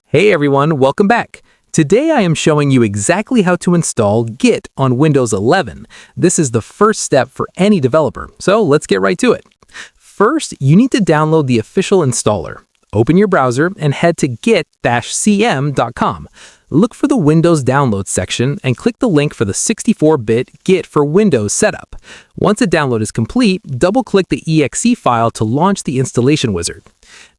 Hey everyone, welcome back. Today I am showing you exactly how to install Git on Windows 11. This is the first step for any developer, so let's get right to it. First, you need to download the official installer. Open your browser and head to git-cm.com. Look for the Windows Download section and click the link for the 64-bit Git for Windows setup. Once the download is complete, double-click the exe file to launch the installation wizard.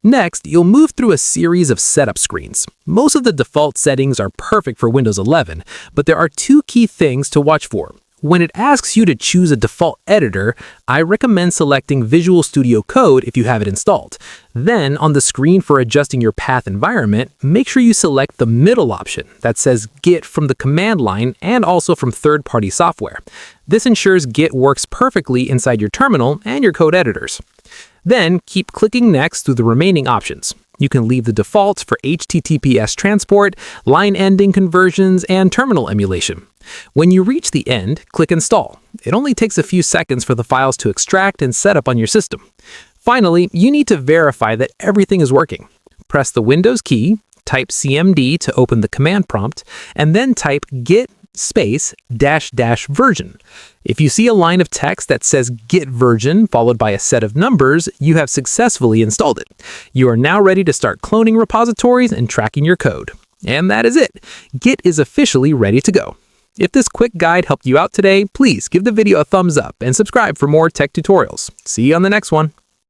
Next, you'll move through a series of setup screens. Most of the default settings are perfect for Windows 11, but there are two key things to watch for. When it asks you to choose a default editor, I recommend selecting Visual Studio Code if you have it installed. Then, on the screen for adjusting your path environment, make sure you select the middle option that says Git from the command line and also from third-party software. This ensures Git works perfectly inside your terminal and your code editors. Then, keep clicking Next through the remaining options. You can leave the defaults for HTTPS transport, line ending conversions, and terminal emulation. When you reach the end, click Install. It only takes a few seconds for the files to extract and set up on your system. Finally, you need to verify that everything is working. Press the Windows key, type CMD to open the command prompt, and then type git space -- version. If you see a line of text that says git version followed by a set of numbers, you have successfully installed it. You are now ready to start cloning repositories and tracking your code. And that is it. Git is officially ready to go. If this quick guide helped you out today, please give the video a thumbs up and subscribe for more tech tutorials. See you on the next one.